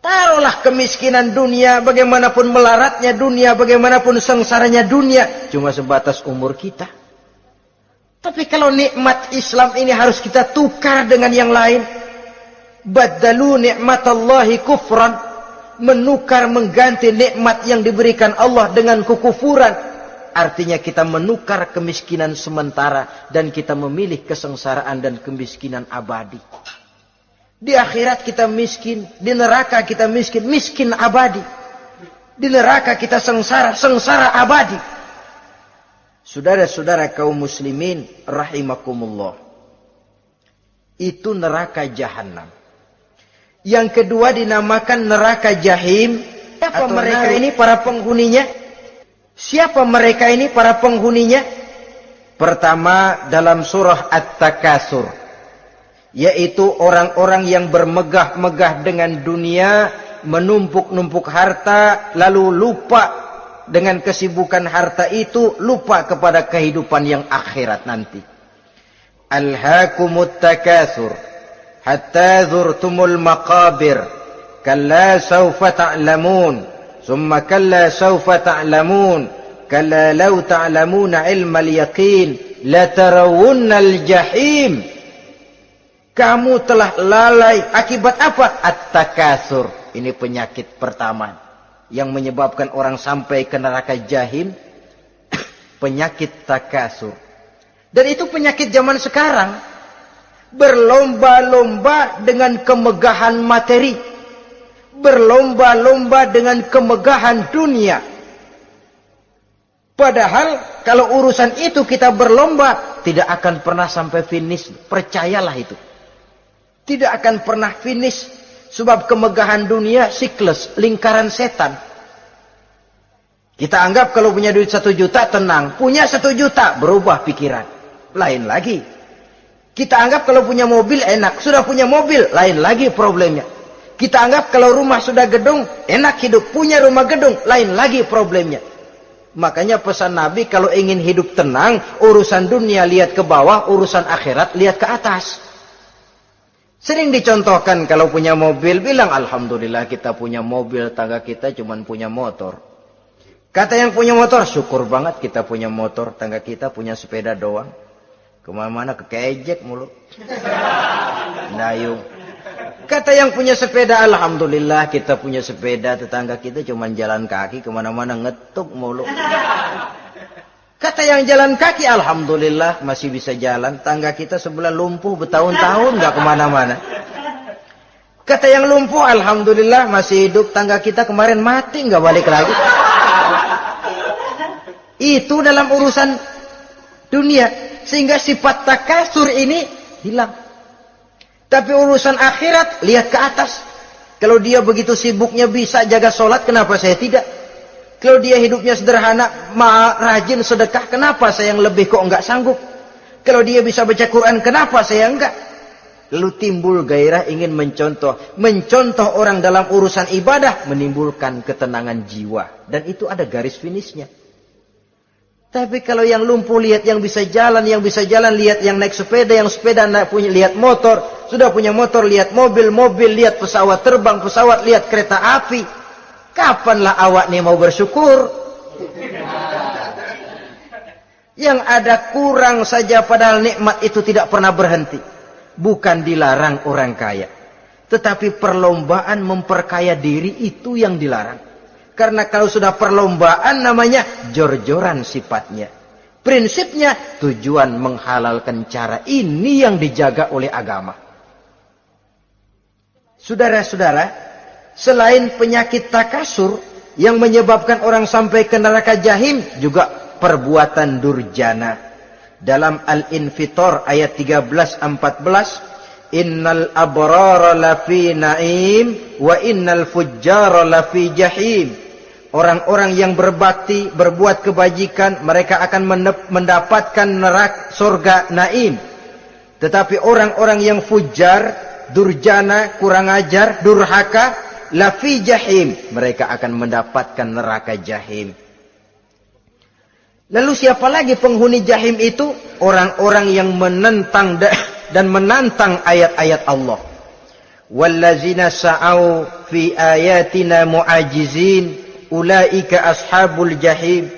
Taruhlah kemiskinan dunia, bagaimanapun melaratnya dunia, bagaimanapun sengsaranya dunia, cuma sebatas umur kita. Tapi kalau nikmat Islam ini harus kita tukar dengan yang lain. Baddalu ni'matallahi kufran. Menukar, mengganti nikmat yang diberikan Allah dengan kekufuran. Artinya kita menukar kemiskinan sementara dan kita memilih kesengsaraan dan kemiskinan abadi. Di akhirat kita miskin, di neraka kita miskin, miskin abadi. Di neraka kita sengsara, sengsara abadi. Saudara-saudara kaum muslimin rahimakumullah. Itu neraka jahanam. Yang kedua dinamakan neraka jahim. Siapa mereka ini para penghuninya? Siapa mereka ini para penghuninya? Pertama dalam surah At-Takasur, yaitu orang-orang yang bermegah-megah dengan dunia, menumpuk-numpuk harta, lalu lupa dengan kesibukan harta itu, lupa kepada kehidupan yang akhirat nanti. Alhaakumut takasur hatta zurtumul maqabir kalla sawfa ta'lamun thumma kalla sawfa ta'lamun kalla law ta'lamuna ilmal yaqin la tarawunnal jahim. Kamu telah lalai akibat apa? At-takasur. Ini penyakit pertama yang menyebabkan orang sampai ke neraka jahim. Penyakit takasur. Dan itu penyakit zaman sekarang. Berlomba-lomba dengan kemegahan materi, berlomba-lomba dengan kemegahan dunia. Padahal kalau urusan itu kita berlomba, tidak akan pernah sampai finish. Percayalah itu, tidak akan pernah finish. Sebab kemegahan dunia siklus, lingkaran setan. Kita anggap kalau punya duit 1 juta tenang, punya 1 juta berubah pikiran, lain lagi. Kita anggap kalau punya mobil enak, sudah punya mobil, lain lagi problemnya. Kita anggap kalau rumah sudah gedung, enak hidup, punya rumah gedung, lain lagi problemnya. Makanya pesan Nabi kalau ingin hidup tenang, urusan dunia lihat ke bawah, urusan akhirat lihat ke atas. Sering dicontohkan kalau punya mobil, bilang Alhamdulillah kita punya mobil, tangga kita cuma punya motor. Kata yang punya motor, syukur banget kita punya motor, tangga kita punya sepeda doang. Kemana-mana kekejek mulu. Dayung. Kata yang punya sepeda, Alhamdulillah kita punya sepeda, tetangga kita cuma jalan kaki, kemana-mana ngetuk mulu. Kata yang jalan kaki, Alhamdulillah masih bisa jalan, tangga kita sebelah lumpuh bertahun-tahun gak kemana-mana. Kata yang lumpuh, Alhamdulillah masih hidup, tangga kita kemarin mati gak balik lagi. Itu dalam urusan dunia. Sehingga sifat takasur ini hilang. Tapi urusan akhirat, lihat ke atas. Kalau dia begitu sibuknya bisa jaga sholat, kenapa saya tidak? Kalau dia hidupnya sederhana, rajin sedekah, kenapa saya yang lebih kok enggak sanggup? Kalau dia bisa baca Quran, kenapa saya enggak? Lalu timbul gairah ingin mencontoh. Mencontoh orang dalam urusan ibadah menimbulkan ketenangan jiwa. Dan itu ada garis finishnya. Tapi kalau yang lumpuh lihat yang bisa jalan lihat yang naik sepeda, yang sepeda punya lihat motor, sudah punya motor lihat mobil, lihat pesawat terbang, pesawat lihat kereta api. Kapanlah awak nih mau bersyukur? Yang ada kurang saja padahal nikmat itu tidak pernah berhenti. Bukan dilarang orang kaya, tetapi perlombaan memperkaya diri itu yang dilarang. Karena kalau sudah perlombaan namanya jor-joran sifatnya. Prinsipnya tujuan menghalalkan cara ini yang dijaga oleh agama. Saudara-saudara, selain penyakit takasur yang menyebabkan orang sampai ke neraka jahim, juga perbuatan durjana. Dalam Al-Infitor ayat 13-14, innal abrara lafi na'im wa innal fujjara lafi jahim. Orang-orang yang berbakti, berbuat kebajikan, mereka akan mendapatkan neraka surga naim. Tetapi orang-orang yang fujar, durjana, kurang ajar, durhaka, lafi jahim, mereka akan mendapatkan neraka jahim. Lalu siapa lagi penghuni jahim itu? Orang-orang yang menentang dan menantang ayat-ayat Allah. Wallazina sa'au fi ayatina mu'ajizin ulaika ashabul jahim.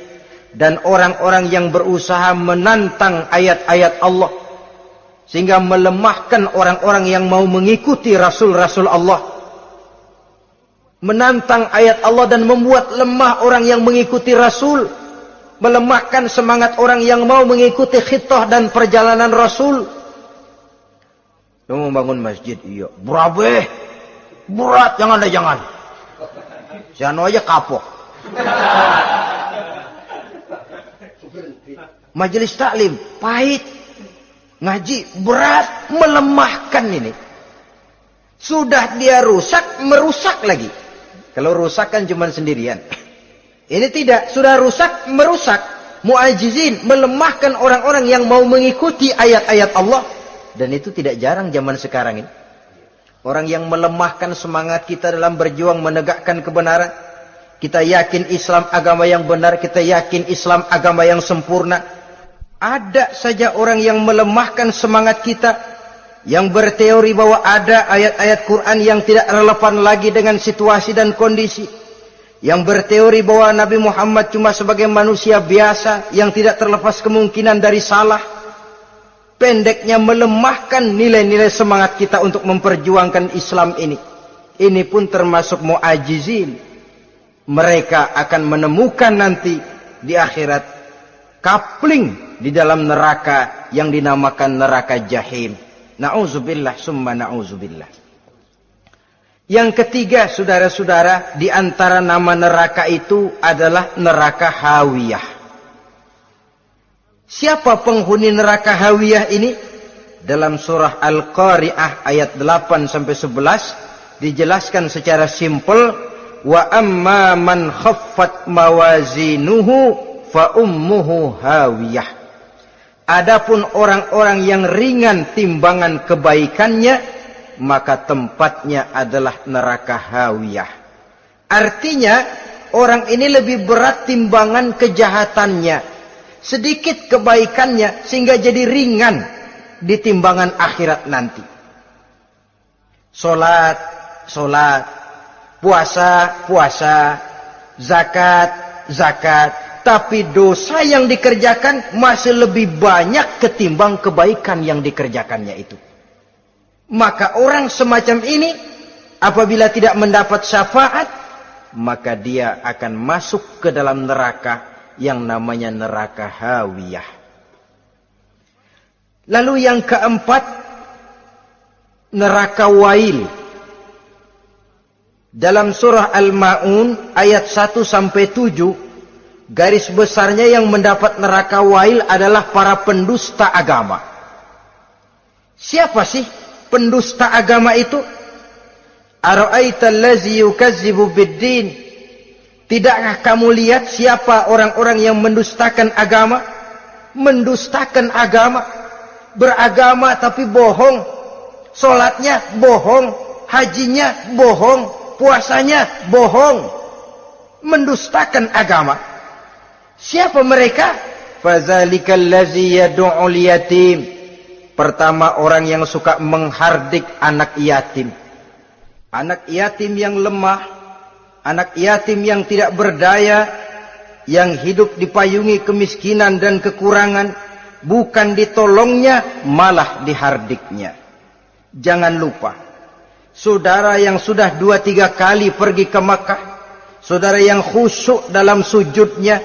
Dan orang-orang yang berusaha menantang ayat-ayat Allah sehingga melemahkan orang-orang yang mau mengikuti rasul-rasul Allah. Menantang ayat Allah dan membuat lemah orang yang mengikuti rasul. Melemahkan semangat orang yang mau mengikuti khitah dan perjalanan Rasul. Lu mau bangun masjid? Iya. Berabe. Berat. Jangan. Jangan aja kapok. Majelis taklim. Pahit. Ngaji. Berat. Melemahkan ini. Sudah dia rusak. Merusak lagi. Kalau rusak kan cuma sendirian. Ini tidak, sudah rusak, merusak, mu'ajizin, melemahkan orang-orang yang mau mengikuti ayat-ayat Allah. Dan itu tidak jarang zaman sekarang ini. Orang yang melemahkan semangat kita dalam berjuang menegakkan kebenaran. Kita yakin Islam agama yang benar, kita yakin Islam agama yang sempurna. Ada saja orang yang melemahkan semangat kita, yang berteori bahwa ada ayat-ayat Quran yang tidak relevan lagi dengan situasi dan kondisi. Yang berteori bahwa Nabi Muhammad cuma sebagai manusia biasa yang tidak terlepas kemungkinan dari salah. Pendeknya melemahkan nilai-nilai semangat kita untuk memperjuangkan Islam ini. Ini pun termasuk mu'ajizin. Mereka akan menemukan nanti di akhirat kapling di dalam neraka yang dinamakan neraka jahim. Na'udzubillah summa na'udzubillah. Yang ketiga, saudara-saudara, di antara nama neraka itu adalah neraka hawiyah. Siapa penghuni neraka hawiyah ini? Dalam surah Al-Qari'ah ayat 8-11 dijelaskan secara simpel, wa amma man khaffat mawazinuhu fa ummuhu hawiyah. Adapun orang-orang yang ringan timbangan kebaikannya, maka tempatnya adalah neraka hawiyah. Artinya, orang ini lebih berat timbangan kejahatannya. Sedikit kebaikannya, sehingga jadi ringan di timbangan akhirat nanti. Salat, puasa, zakat. Tapi dosa yang dikerjakan masih lebih banyak ketimbang kebaikan yang dikerjakannya itu. Maka orang semacam ini apabila tidak mendapat syafaat, maka dia akan masuk ke dalam neraka yang namanya neraka hawiyah. Lalu yang keempat, neraka wail. Dalam surah Al-Ma'un ayat 1-7, garis besarnya yang mendapat neraka wail adalah para pendusta agama. Siapa sih pendusta agama itu? Ara'aita allazi yukazzibu biddin? Tidakkah kamu lihat siapa orang-orang yang mendustakan agama? Mendustakan agama, beragama tapi bohong, salatnya bohong, hajinya bohong, puasanya bohong, mendustakan agama. Siapa mereka? Fadzalikal ladzi yad'ul yatim. Pertama, orang yang suka menghardik anak yatim. Anak yatim yang lemah, anak yatim yang tidak berdaya, yang hidup dipayungi kemiskinan dan kekurangan, bukan ditolongnya, malah dihardiknya. Jangan lupa, saudara yang sudah 2-3 kali pergi ke Makkah, saudara yang khusyuk dalam sujudnya,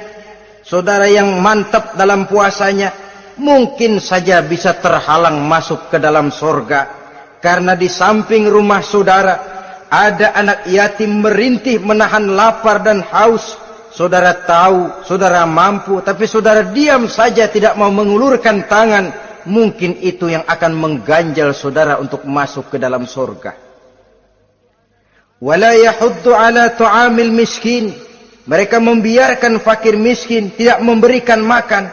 saudara yang mantap dalam puasanya, mungkin saja bisa terhalang masuk ke dalam surga, karena di samping rumah saudara ada anak yatim merintih menahan lapar dan haus. Saudara tahu, saudara mampu, tapi saudara diam saja, tidak mau mengulurkan tangan. Mungkin itu yang akan mengganjal saudara untuk masuk ke dalam surga. Wala yahuddu ala tu'amil miskin. Mereka membiarkan fakir miskin, tidak memberikan makan.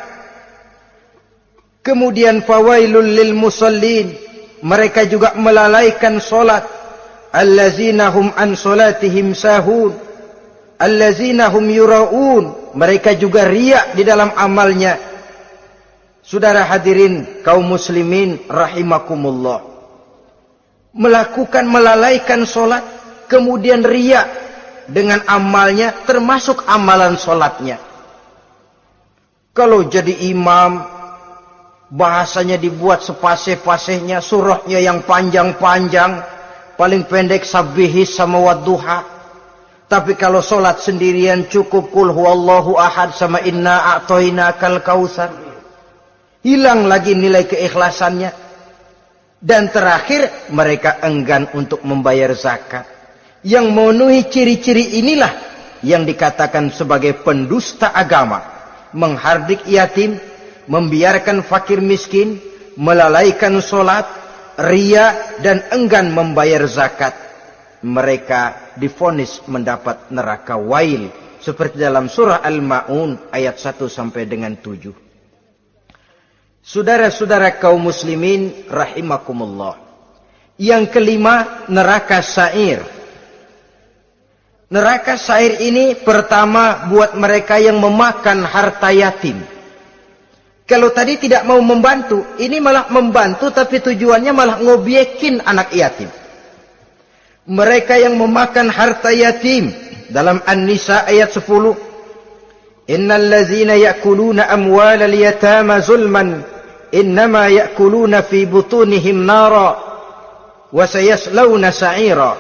Kemudian fawailul lil musallin. Mereka juga melalaikan solat. Allazina hum an solatihim sahun. Allazina hum yura'un. Mereka juga riak di dalam amalnya. Saudara hadirin kaum muslimin rahimakumullah. Melalaikan solat, kemudian riak dengan amalnya, termasuk amalan solatnya. Kalau jadi imam, bahasanya dibuat sepasih-pasihnya, surahnya yang panjang-panjang, paling pendek sabbihis sama wadduha. Tapi kalau solat sendirian cukup kul huwallahu ahad sama inna a'toinakal kautsar. Hilang lagi nilai keikhlasannya. Dan terakhir, mereka enggan untuk membayar zakat. Yang memenuhi ciri-ciri inilah yang dikatakan sebagai pendusta agama. Menghardik yatim, membiarkan fakir miskin, melalaikan solat, riya, dan enggan membayar zakat. Mereka divonis mendapat neraka wail, seperti dalam surah Al-Ma'un ayat 1 sampai dengan 7. Saudara-saudara kaum muslimin rahimakumullah. Yang kelima, neraka sa'ir. Neraka sa'ir ini pertama buat mereka yang memakan harta yatim. Kalau tadi tidak mau membantu, ini malah membantu tapi tujuannya malah ngobyekin anak yatim. Mereka yang memakan harta yatim, dalam An-Nisa ayat 10, innal ladzina ya'kuluna amwalal yatama zulman innama ya'kuluna fi butunihim nara wa sayaslawna sa'ira.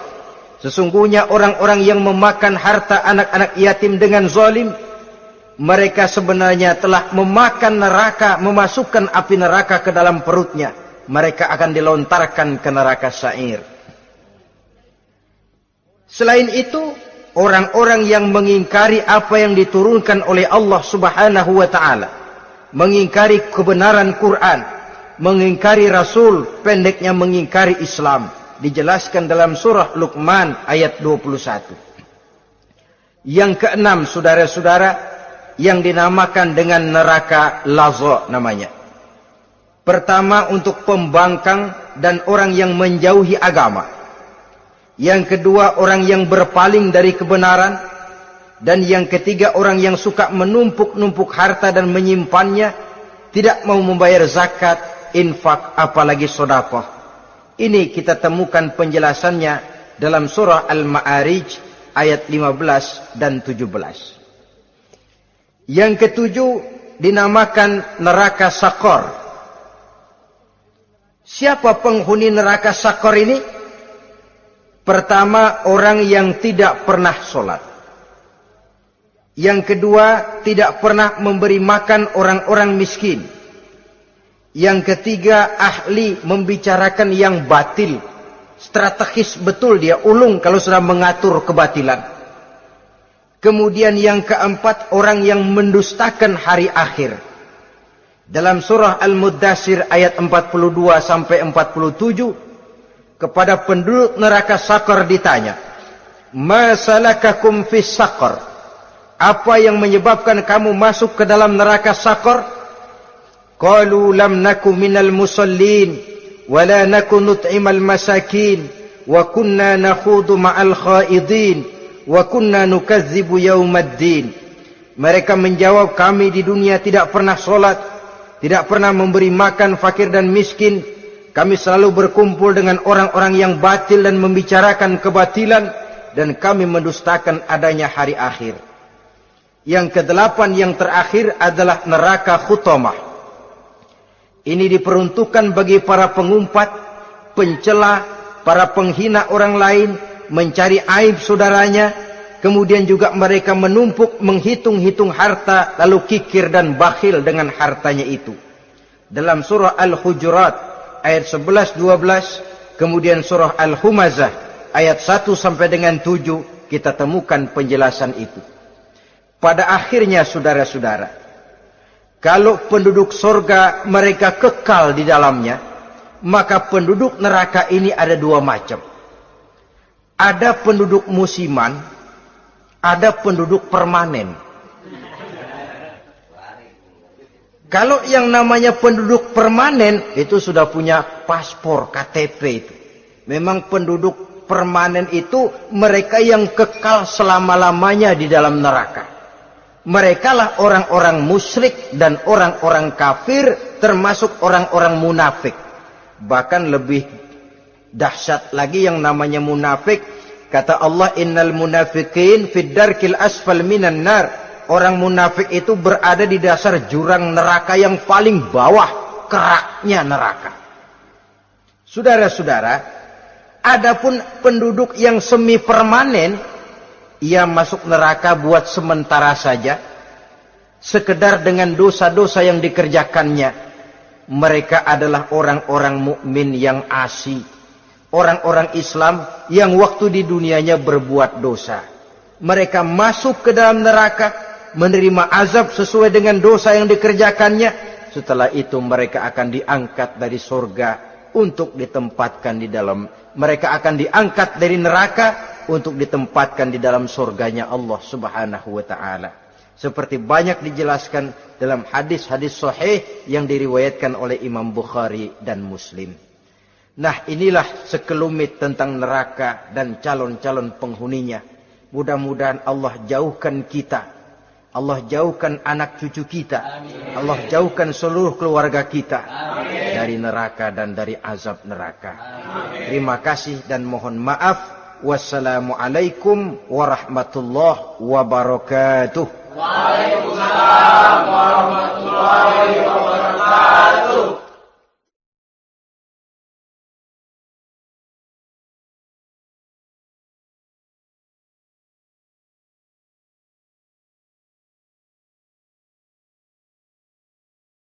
Sesungguhnya orang-orang yang memakan harta anak-anak yatim dengan zalim, mereka sebenarnya telah memakan neraka, memasukkan api neraka ke dalam perutnya. Mereka akan dilontarkan ke neraka sa'ir. Selain itu, orang-orang yang mengingkari apa yang diturunkan oleh Allah Subhanahu wa ta'ala, mengingkari kebenaran Quran, mengingkari Rasul, pendeknya mengingkari Islam, dijelaskan dalam surah Luqman ayat 21. Yang keenam, saudara-saudara, yang dinamakan dengan neraka laza namanya. Pertama, untuk pembangkang dan orang yang menjauhi agama. Yang kedua, orang yang berpaling dari kebenaran. Dan yang ketiga, orang yang suka menumpuk-numpuk harta dan menyimpannya, tidak mau membayar zakat, infak, apalagi sedekah. Ini kita temukan penjelasannya dalam surah Al-Ma'arij ayat 15 dan 17. Yang ketujuh dinamakan neraka Sakor. Siapa penghuni neraka Sakor ini? Pertama, orang yang tidak pernah sholat. Yang kedua, tidak pernah memberi makan orang-orang miskin. Yang ketiga, ahli membicarakan yang batil. Strategis betul dia, ulung kalau sudah mengatur kebatilan. Kemudian yang keempat, orang yang mendustakan hari akhir. Dalam surah Al-Muddatsir ayat 42 sampai 47, kepada penduduk neraka Sakar ditanya, "Ma salakakum fis Sakar?" Apa yang menyebabkan kamu masuk ke dalam neraka Sakar? Qalu lam naku minal musallin wa la naku nut'imal masakin wa kunna nakhudu ma'al khaidin wa kunna nukadzibu yaumaddin. Mereka menjawab, kami di dunia tidak pernah sholat, tidak pernah memberi makan fakir dan miskin. Kami selalu berkumpul dengan orang-orang yang batil dan membicarakan kebatilan, dan kami mendustakan adanya hari akhir. Yang kedelapan, yang terakhir adalah neraka Khutamah. Ini diperuntukkan bagi para pengumpat, pencela, para penghina orang lain, mencari aib saudaranya, kemudian juga mereka menumpuk, menghitung-hitung harta, lalu kikir dan bakhil dengan hartanya itu. Dalam surah Al-Hujurat ayat 11-12, kemudian surah Al-Humazah ayat 1 sampai dengan 7, kita temukan penjelasan itu. Pada akhirnya saudara-saudara, kalau penduduk surga mereka kekal di dalamnya, maka penduduk neraka ini ada dua macam. Ada penduduk musiman, ada penduduk permanen. Kalau yang namanya penduduk permanen, itu sudah punya paspor, KTP itu. Memang penduduk permanen itu mereka yang kekal selama-lamanya di dalam neraka. Mereka lah orang-orang musyrik dan orang-orang kafir, termasuk orang-orang munafik. Bahkan lebih dahsyat lagi yang namanya munafik. Kata Allah, innal munafiqin fid darkil asfal minan nar. Orang munafik itu berada di dasar jurang neraka yang paling bawah, keraknya neraka. Saudara-saudara, adapun penduduk yang semi permanen, ia masuk neraka buat sementara saja, sekedar dengan dosa-dosa yang dikerjakannya. Mereka adalah orang-orang mukmin yang asli, orang-orang Islam yang waktu di dunianya berbuat dosa. Mereka masuk ke dalam neraka, menerima azab sesuai dengan dosa yang dikerjakannya. Setelah itu mereka akan diangkat dari surga untuk ditempatkan di dalam, mereka akan diangkat dari neraka untuk ditempatkan di dalam surganya Allah Subhanahu wa ta'ala. Seperti banyak dijelaskan dalam hadis-hadis sahih yang diriwayatkan oleh Imam Bukhari dan Muslim. Nah, inilah sekelumit tentang neraka dan calon-calon penghuninya. Mudah-mudahan Allah jauhkan kita, Allah jauhkan anak cucu kita, Allah jauhkan seluruh keluarga kita dari neraka dan dari azab neraka. Terima kasih dan mohon maaf. Wassalamualaikum warahmatullahi wabarakatuh. Waalaikumsalam warahmatullahi wabarakatuh.